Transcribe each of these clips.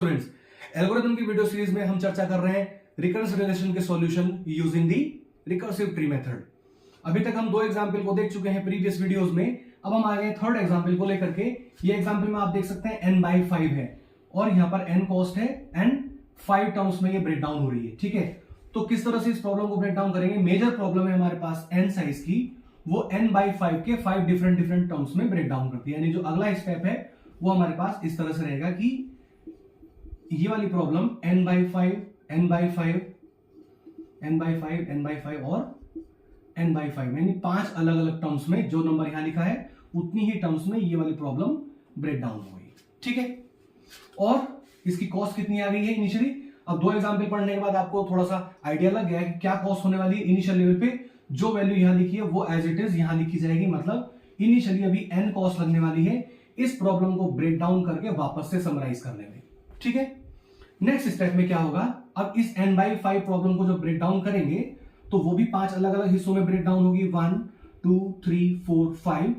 Students, algorithm की video series में हम चर्चा कर रहे हैं रिकरेंस रिलेशन के solution using the recursive tree method. अभी तक हम दो एग्जांपल को देख चुके हैं प्रीवियस वीडियोस में। अब हम आ गए थर्ड एग्जांपल को लेकर के। ये एग्जांपल में आप देख सकते हैं n/5 है और यहां पर n कॉस्ट है एंड 5 टर्म्स में ये ब्रेक डाउन हो रही है। ठीक है, तो किस तरह से इस प्रॉब्लम को ब्रेक डाउन करेंगे? मेजर प्रॉब्लम है हमारे पास n साइज की, वो n/5 के 5 डिफरेंट टर्म्स में ब्रेक डाउन करती है। यानी जो अगला स्टेप है वो हमारे पास इस तरह से रहेगा कि ये वाली problem n/5 n/5 n/5 n/5 और n/5 यानी 5 अलग अलग टर्म्स में जो नंबर यहां लिखा है उतनी ही टर्म्स में ये वाली प्रॉब्लम ब्रेक डाउन हो गई। ठीक है, और इसकी कॉस्ट कितनी आ गई है इनिशियली? अब दो एग्जांपल पढ़ने के बाद आपको थोड़ा सा आइडिया लग गया है कि क्या कॉस्ट होने वाली है। इनिशियल लेवल पे जो वैल्यू यहां लिखी है वो एज इट इज यहां लिखी जाएगी, मतलब इनिशियली अभी n कॉस्ट लगने वाली है इस प्रॉब्लम को ब्रेक डाउन करके वापस से समराइज करने में। ठीक है, नेक्स्ट स्टेप में क्या होगा? अब इस n/5 प्रॉब्लम को जब ब्रेक डाउन करेंगे तो वो भी 5 अलग अलग हिस्सों में ब्रेक डाउन होगी, 1 2 3 4 5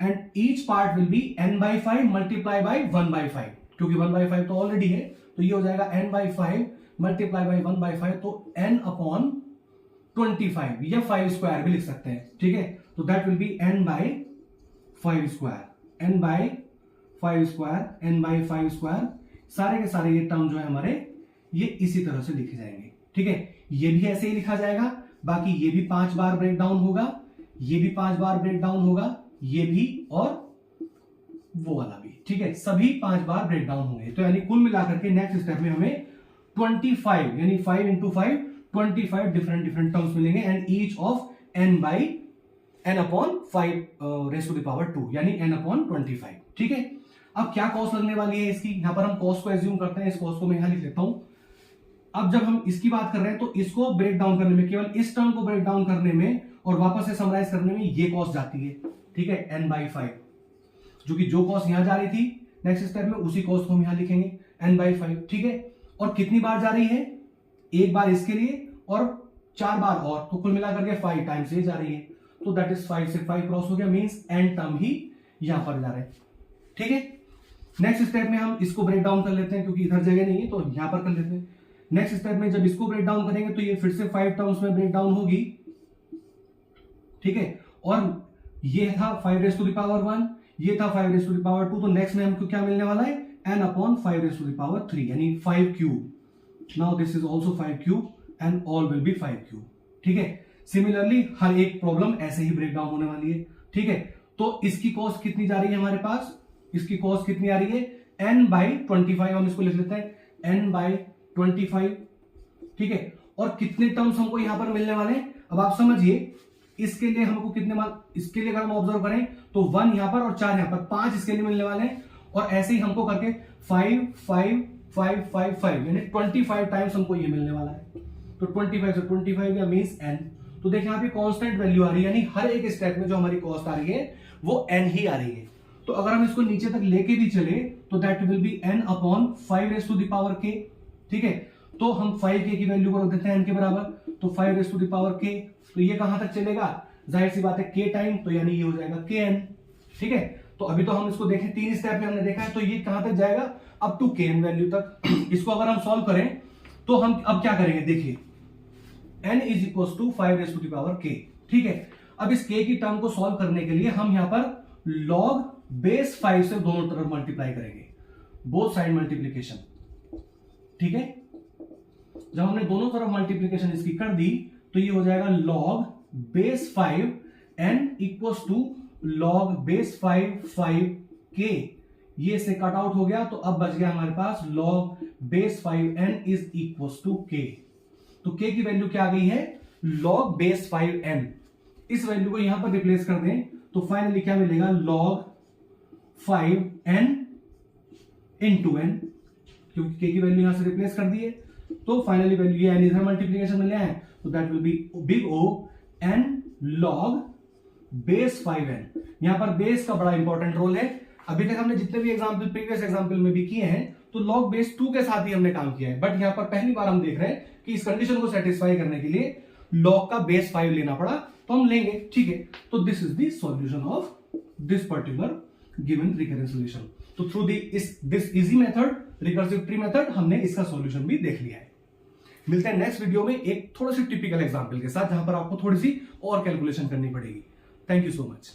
and each part will be n/5 multiply by 1/5, क्योंकि 1/5 तो ऑलरेडी है, तो ये हो जाएगा n/5 मल्टीप्लाई बाय 1/5, तो n/25 या 5 स्क्वायर भी लिख सकते हैं। ठीक है, तो that will be n/5 square, n/5 square, n/5 square. सारे के सारे ये टर्म जो है हमारे ये इसी तरह से लिखे जाएंगे। ठीक है, ये भी ऐसे ही लिखा जाएगा, बाकी ये भी 5 बार ब्रेक डाउन होगा, ये भी 5 बार ब्रेक डाउन होगा, ये भी और वो वाला भी। ठीक है, सभी 5 बार ब्रेक डाउन होंगे। तो यानी कुल मिलाकर के नेक्स्ट स्टेप में हमें 25 यानी 5 into 5 25 डिफरेंट टर्म्स मिलेंगे and each of n/n/5 raised to the power 2 यानी n/25। ठीक है, अब क्या कॉस्ट लगने वाली है इसकी? यहां पर हम कॉस्ट को एज्यूम करते हैं, इस कॉस्ट को मैं यहां लिख लेता हूं। अब जब हम इसकी बात कर रहे हैं तो इसको ब्रेक डाउन करने में, केवल इस टर्म को ब्रेक डाउन करने में और वापस से समराइज करने में ये कॉस्ट जाती है। ठीक है, n/5, जो कॉस्ट यहां जा रही थी नेक्स्ट स्टेप में उसी कॉस्ट को हम यहां लिखेंगे n/5। ठीक है, और कितनी बार जा रही है? एक बार इसके लिए और 4 बार और, तो कुल मिलाकर के 5 टाइम्स ये जा रही है। तो दैट इज 5 से 5 क्रॉस हो गया, मींस n टर्म ही यहां पर जा रहे हैं। ठीक है, नेक्स्ट स्टेप में हम इसको ब्रेक डाउन कर लेते हैं, क्योंकि इधर जगह नहीं है तो यहां पर कर लेते हैं। नेक्स्ट स्टेप में जब इसको ब्रेक डाउन करेंगे तो ये फिर से 5 टर्म्स में ब्रेक डाउन होगी। ठीक है, और ये था 5 raised to the power 1, ये था 5 raised to the power 2, तो नेक्स्ट में हमको क्या मिलने वाला है? n/5 raised to the power 3 यानी 5 cube. Now this is also 5 cube and all will be 5 cube. ठीक है, सिमिलरली हर एक प्रॉब्लम ऐसे ही ब्रेक डाउन होने वाली है। ठीक है, तो इसकी कॉस्ट कितनी जा रही है हमारे पास? इसकी कॉस्ट कितनी आ रही है? n/25, हम इसको लिख लेते हैं n/25। ठीक है, और कितने टर्म्स हमको यहां पर मिलने वाले हैं? अब आप समझिए, इसके लिए हमको कितने इसके लिए अगर हम ऑब्जर्व करें तो 1 यहां पर और 4 यहां पर, 5 इसके लिए मिलने वाले हैं। और ऐसे ही हमको करके 5 5 5 5 5 यानी 25 टाइम्स हमको ये मिलने वाला है। तो 25 से 25 या मींस n। तो देखिए यहां पे कांस्टेंट वैल्यू आ रही है, यानी हर एक स्टेप में जो हमारी कॉस्ट आ रही है वो n ही आ रही है। तो अगर हम इसको नीचे तक लेके भी चले तो that will be n/5 raised to the power k। ठीक है, तो हम 5k की वैल्यू को रख देते हैं n के बराबर, तो 5 raised to the power k, तो ये कहां तक चलेगा? जाहिर सी बात है k टाइम, तो यानी ये हो जाएगा kn। ठीक है, तो अभी तो हम इसको देखें 3 स्टेप में हमने देखा है, तो ये कहां तक जाएगा? अप टू kn वैल्यू तक। इसको अगर हम सॉल्व करें तो हम अब क्या करेंगे? देखिए n is equal to 5 raised to the power k। ठीक है, अब इस k की टर्म को सॉल्व करने के लिए हम यहां पर log बेस 5 से दोनों तरफ मल्टीप्लाई करेंगे, बोथ साइड मल्टीप्लीकेशन। ठीक है, जब हमने दोनों तरफ मल्टीप्लीकेशन इसकी कर दी तो ये हो जाएगा log base 5 n equals to log base 5 ये से कट आउट हो गया, तो अब बच गया हमारे पास log base 5 n is equals to k। तो k की वैल्यू क्या आ गई है? log base 5 n। इस वैल्यू को यहां पर रिप्लेस कर दें तो फाइनली क्या मिलेगा? log 5n into n, क्योंकि k की वैल्यू यहां से रिप्लेस कर दी है, तो फाइनली वैल्यू ये n इधर मल्टीप्लिकेशन में ले आए, तो that will be big O n log base 5n। यहां पर बेस का बड़ा इंपॉर्टेंट रोल है। अभी तक हमने जितने भी एग्जांपल प्रीवियस एग्जांपल में भी किए हैं तो log बेस 2 के साथ ही हमने काम किया है, बट यहां पर पहली बार हम देख रहे हैं कि इस कंडीशन को सेटिस्फाई करने के लिए log का बेस 5 लेना पड़ा, तो हम लेंगे। ठीक है, तो this is the solution of this particular given recurrence relation. तो through this easy method recursive tree method, हमने इसका सॉल्यूशन भी देख लिया है। मिलते हैं नेक्स्ट वीडियो में एक थोड़ा सी टिपिकल एग्जांपल के साथ, जहां पर आपको थोड़ी सी और कैलकुलेशन करनी पड़ेगी। Thank you so much.